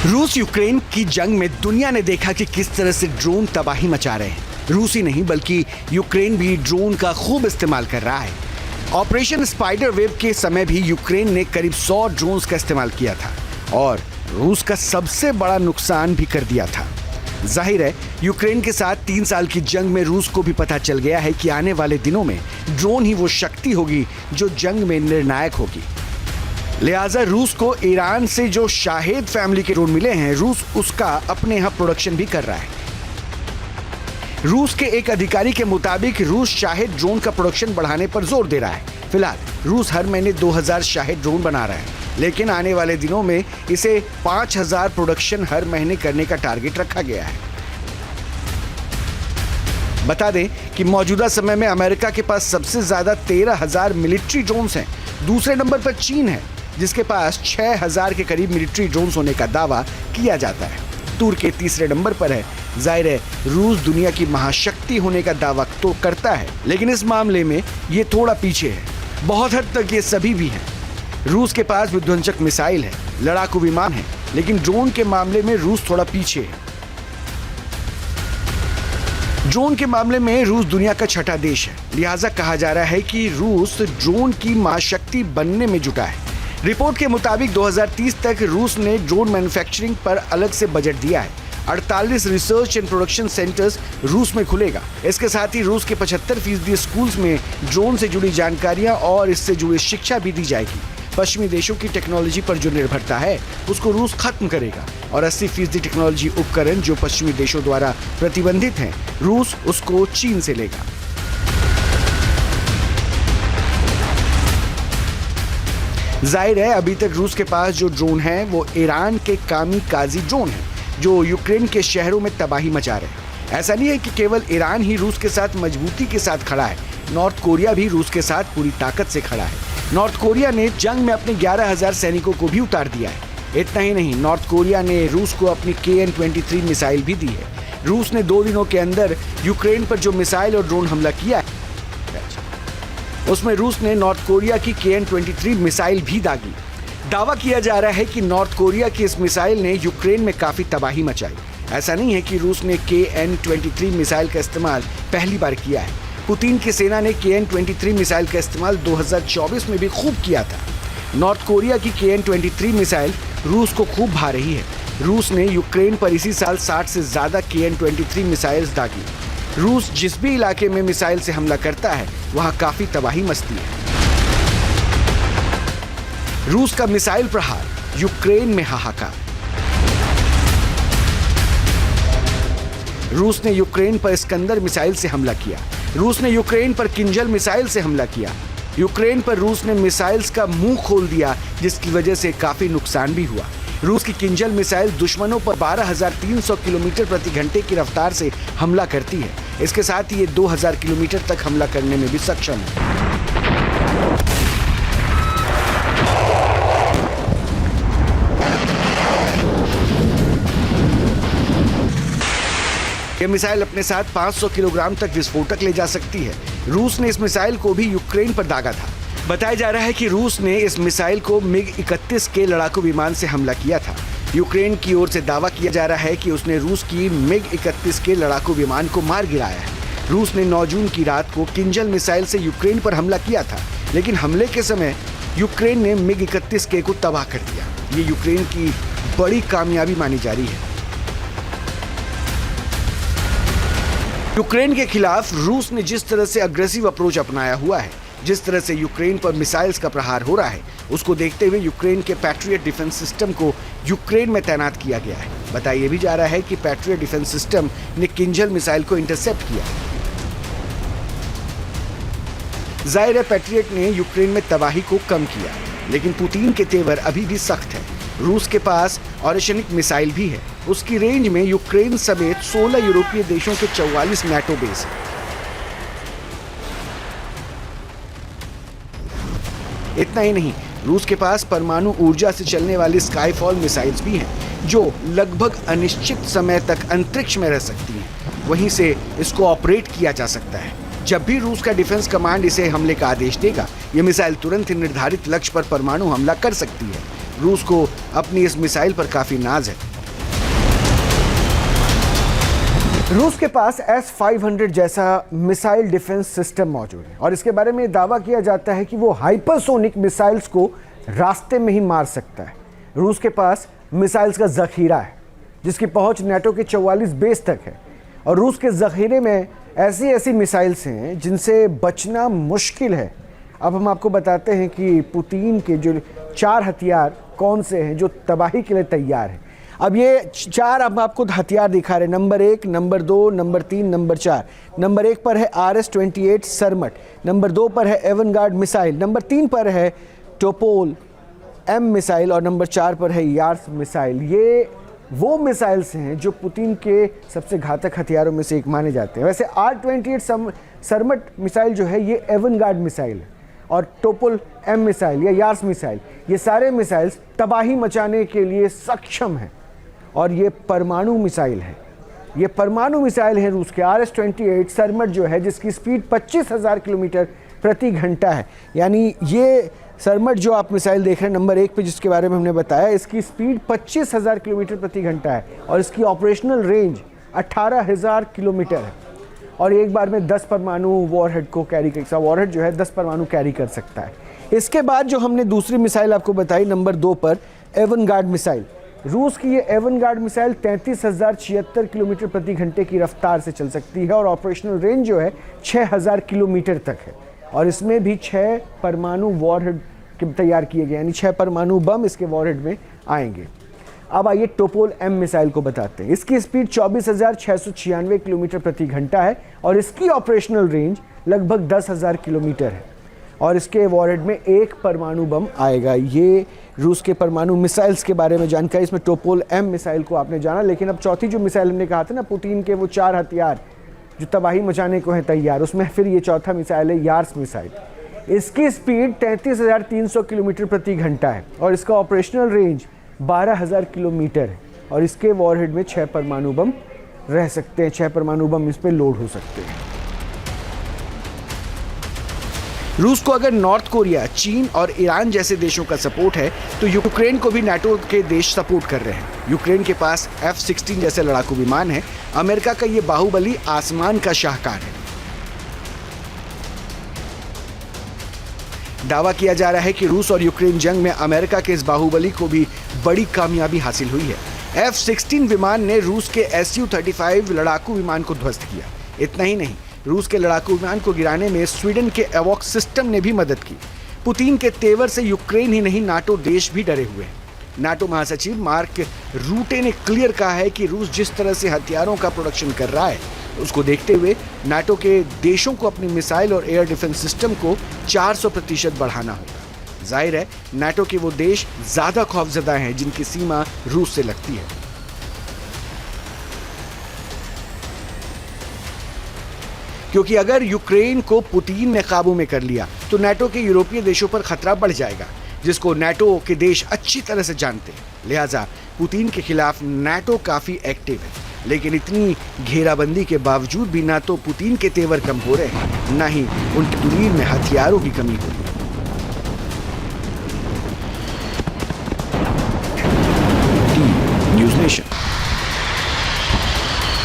रूस यूक्रेन की जंग में दुनिया ने देखा कि किस तरह से ड्रोन तबाही मचा रहे हैं। रूस ही नहीं बल्कि यूक्रेन भी ड्रोन का खूब इस्तेमाल कर रहा है। ऑपरेशन स्पाइडर वेव के समय भी यूक्रेन ने करीब 100 ड्रोन्स का इस्तेमाल किया था और रूस का सबसे बड़ा नुकसान भी कर दिया था। जाहिर है यूक्रेन के साथ 3 साल की जंग में रूस को भी पता चल गया है कि आने वाले दिनों में ड्रोन ही वो शक्ति होगी जो जंग में निर्णायक होगी। लिहाजा रूस को ईरान से जो शाहेद फैमिली के ड्रोन मिले हैं, रूस उसका अपने यहाँ प्रोडक्शन भी कर रहा है। रूस के एक अधिकारी के मुताबिक रूस शाहेद ड्रोन का प्रोडक्शन बढ़ाने पर जोर दे रहा है। फिलहाल रूस हर महीने 2000 शाहेद ड्रोन बना रहा है, लेकिन आने वाले दिनों में इसे 5000 प्रोडक्शन हर महीने करने का टारगेट रखा गया है। बता दें कि मौजूदा समय में अमेरिका के पास सबसे ज्यादा 13,000 मिलिट्री ड्रोन्स हैं। दूसरे नंबर पर चीन है जिसके पास 6,000 के करीब मिलिट्री ड्रोन्स होने का दावा किया जाता है। तुर्की तीसरे नंबर पर है। जाहिर है रूस दुनिया की महाशक्ति होने का दावा तो करता है, लेकिन इस मामले में ये थोड़ा पीछे है। बहुत हद तक ये सभी भी हैं। रूस के पास विध्वंसक मिसाइल है, लड़ाकू विमान है, लेकिन ड्रोन के मामले में रूस थोड़ा पीछे है। ड्रोन के मामले में रूस दुनिया का छठा देश है, लिहाजा कहा जा रहा है कि रूस ड्रोन की महाशक्ति बनने में जुटा है। रिपोर्ट के मुताबिक 2030 तक रूस ने ड्रोन मैन्युफैक्चरिंग पर अलग से बजट दिया है। 48 रिसर्च एंड प्रोडक्शन सेंटर्स रूस में खुलेगा। इसके साथ ही रूस के 75% स्कूल्स में ड्रोन से जुड़ी जानकारियां और इससे जुड़ी शिक्षा भी दी जाएगी। पश्चिमी देशों की टेक्नोलॉजी पर जो निर्भरता है उसको रूस खत्म करेगा और 80% टेक्नोलॉजी उपकरण जो पश्चिमी देशों द्वारा प्रतिबंधित हैं, रूस उसको चीन से लेगा। जाहिर है अभी तक रूस के पास जो ड्रोन है वो ईरान के कामिकाज़ी ड्रोन है जो यूक्रेन के शहरों में तबाही मचा रहे हैं। ऐसा नहीं है कि केवल ईरान ही रूस के साथ मजबूती के साथ खड़ा है, नॉर्थ कोरिया भी रूस के साथ पूरी ताकत से खड़ा है। नॉर्थ कोरिया ने जंग में अपने 11,000 सैनिकों को भी उतार दिया है। इतना ही नहीं, नॉर्थ कोरिया ने रूस को अपनी KN-23 मिसाइल भी दी है। रूस ने 2 दिनों के अंदर यूक्रेन पर जो मिसाइल और ड्रोन हमला किया है उसमें रूस ने नॉर्थ कोरिया की KN-23 मिसाइल भी दागी। दावा किया जा रहा है कि नॉर्थ कोरिया की इस मिसाइल ने यूक्रेन में काफी तबाही मचाई। ऐसा नहीं है कि रूस ने KN-23 मिसाइल का इस्तेमाल पहली बार किया है। पुतिन की सेना ने KN-23 मिसाइल का इस्तेमाल 2024 में भी खूब किया था। नॉर्थ कोरिया की KN-23 मिसाइल रूस को खूब भा रही है। रूस ने यूक्रेन पर इसी साल 60 से ज्यादा KN-23 मिसाइल्स दागी। रूस जिस भी इलाके में मिसाइल से हमला करता है वहां काफी तबाही मचती है। रूस का मिसाइल प्रहार, यूक्रेन में हाहाकार। रूस ने यूक्रेन पर इस्कंदर मिसाइल से हमला किया। रूस ने यूक्रेन पर किंजल मिसाइल से हमला किया। यूक्रेन पर रूस ने मिसाइल्स का मुंह खोल दिया जिसकी वजह से काफी नुकसान भी हुआ। रूस की किंजल मिसाइल दुश्मनों पर 12,300 किलोमीटर प्रति घंटे की रफ्तार से हमला करती है। इसके साथ ही ये 2,000 किलोमीटर तक हमला करने में भी सक्षम है। यह मिसाइल अपने साथ 500 किलोग्राम तक विस्फोटक ले जा सकती है। रूस ने इस मिसाइल को भी यूक्रेन पर दागा था। बताया जा रहा है कि रूस ने इस मिसाइल को MiG-31 के लड़ाकू विमान से हमला किया था। यूक्रेन की ओर से दावा किया जा रहा है कि उसने रूस की MiG-31 के लड़ाकू विमान को मार गिराया है। रूस ने 9 जून की रात को किंजल मिसाइल से यूक्रेन पर हमला किया था, लेकिन हमले के समय यूक्रेन ने MiG-31 के को तबाह कर दिया। ये यूक्रेन की बड़ी कामयाबी मानी जा रही है। यूक्रेन के खिलाफ रूस ने जिस तरह से अग्रेसिव अप्रोच अपनाया हुआ है, जिस तरह से यूक्रेन पर मिसाइल्स का प्रहार हो रहा है, उसको देखते हुए यूक्रेन के पैट्रियट डिफेंस सिस्टम को यूक्रेन में तैनात किया गया है। बताया भी जा रहा है कि पैट्रियट डिफेंस सिस्टम ने किंजल मिसाइल को इंटरसेप्ट किया। जाहिर है पैट्रियट ने यूक्रेन में तबाही को कम किया, लेकिन पुतिन के तेवर अभी भी सख्त है। रूस के पास ऑरेशनिक मिसाइल भी है। उसकी रेंज में यूक्रेन समेत 16 यूरोपीय देशों के 44 NATO बेस है। इतना ही नहीं, रूस के पास परमाणु ऊर्जा से चलने वाली स्काईफॉल मिसाइल्स भी हैं जो लगभग अनिश्चित समय तक अंतरिक्ष में रह सकती हैं। वहीं से इसको ऑपरेट किया जा सकता है। जब भी रूस का डिफेंस कमांड इसे हमले का आदेश देगा, ये मिसाइल तुरंत ही निर्धारित लक्ष्य पर परमाणु हमला कर सकती है। रूस को अपनी इस मिसाइल पर काफी नाज है रूस के पास S-500 जैसा मिसाइल डिफेंस सिस्टम मौजूद है और इसके बारे में दावा किया जाता है कि वो हाइपरसोनिक मिसाइल्स को रास्ते में ही मार सकता है। रूस के पास मिसाइल्स का जखीरा है जिसकी पहुंच नाटो के 44 बेस तक है और रूस के जखीरे में ऐसी मिसाइल्स हैं जिनसे बचना मुश्किल है। अब हम आपको बताते हैं कि पुतिन के जो 4 हथियार कौन से हैं जो तबाही के लिए तैयार हैं। अब ये 4 अब आपको हथियार दिखा रहे हैं, number 1, number 2, number 3, number 4। Number 1 पर है RS-28 सरमट, नंबर 2 पर है एवनगार्ड मिसाइल, नंबर 3 पर है टोपोल M मिसाइल और नंबर 4 पर है यार्स मिसाइल। ये वो मिसाइल्स हैं जो पुतिन के सबसे घातक हथियारों में से एक माने जाते हैं। वैसे R-28 सरमट मिसाइल जो है ये एवनगार्ड मिसाइल है और टोपोल M मिसाइल या यार्स मिसाइल, ये सारे मिसाइल्स तबाही मचाने के लिए सक्षम हैं और ये परमाणु मिसाइल है। ये परमाणु मिसाइल है रूस के RS-28 सरमट जो है जिसकी स्पीड 25,000 किलोमीटर प्रति घंटा है। यानी ये सरमट जो आप मिसाइल देख रहे हैं नंबर 1 पे जिसके बारे में हमने बताया, इसकी स्पीड 25,000 किलोमीटर प्रति घंटा है और इसकी ऑपरेशनल रेंज 18,000 किलोमीटर है और एक बार में 10 परमाणु वॉरहेड को कैरी कर, वॉरहेड जो है 10 परमाणु कैरी कर सकता है। इसके बाद जो हमने दूसरी मिसाइल आपको बताई नंबर 2 पर एवनगार्ड मिसाइल, रूस की ये एवनगार्ड मिसाइल 33,076 किलोमीटर प्रति घंटे की रफ्तार से चल सकती है और ऑपरेशनल रेंज जो है 6,000 किलोमीटर तक है और इसमें भी 6 परमाणु वॉरहेड तैयार किए गए, यानी 6 परमाणु बम इसके वॉरहेड में आएंगे। अब आइए टोपोल M मिसाइल को बताते हैं। इसकी स्पीड 24,696 किलोमीटर प्रति घंटा है और इसकी ऑपरेशनल रेंज लगभग 10,000 किलोमीटर है और इसके वॉरहेड में 1 परमाणु बम आएगा। ये रूस के परमाणु मिसाइल्स के बारे में जानकारी। इसमें टोपोल M मिसाइल को आपने जाना, लेकिन अब चौथी जो मिसाइल हमने कहा था ना, पुतिन के वो 4 हथियार जो तबाही मचाने को हैं तैयार, उसमें फिर ये चौथा मिसाइल है यार्स मिसाइल। इसकी स्पीड 33,300 किलोमीटर प्रति घंटा है और इसका ऑपरेशनल रेंज 12,000 किलोमीटर है और इसके वॉरहेड में 6 परमाणु बम रह सकते हैं, 6 परमाणु बम इस पर लोड हो सकते हैं। रूस को अगर नॉर्थ कोरिया, चीन और ईरान जैसे देशों का सपोर्ट है तो यूक्रेन को भी नाटो के देश सपोर्ट कर रहे हैं। यूक्रेन के पास F-16 जैसे लड़ाकू विमान है। अमेरिका का ये बाहुबली आसमान का शाहकार है। दावा किया जा रहा है कि रूस और यूक्रेन जंग में अमेरिका के इस बाहुबली को भी बड़ी कामयाबी हासिल हुई है। F-16 विमान ने रूस के Su-35 लड़ाकू विमान को ध्वस्त किया। इतना ही नहीं, रूस के लड़ाकू विमान को गिराने में स्वीडन के एवॉक्स सिस्टम ने भी मदद की। पुतिन के तेवर से यूक्रेन ही नहीं, नाटो देश भी डरे हुए हैं। नाटो महासचिव मार्क रूटे ने क्लियर कहा है कि रूस जिस तरह से हथियारों का प्रोडक्शन कर रहा है उसको देखते हुए नाटो के देशों को अपनी मिसाइल और एयर डिफेंस सिस्टम को 400% बढ़ाना होगा। जाहिर है नाटो के वो देश ज्यादा खौफजदा हैं जिनकी सीमा रूस से लगती है। क्योंकि अगर यूक्रेन को पुतिन ने काबू में कर लिया तो नाटो के यूरोपीय देशों पर खतरा बढ़ जाएगा, जिसको नाटो के देश अच्छी तरह से जानते हैं। लिहाजा पुतिन के खिलाफ नाटो काफी एक्टिव है, लेकिन इतनी घेराबंदी के बावजूद भी ना तो पुतिन के तेवर कम हो रहे हैं, ना ही उनकी तुरीन में हथियारों की कमी हो रही है। News nation.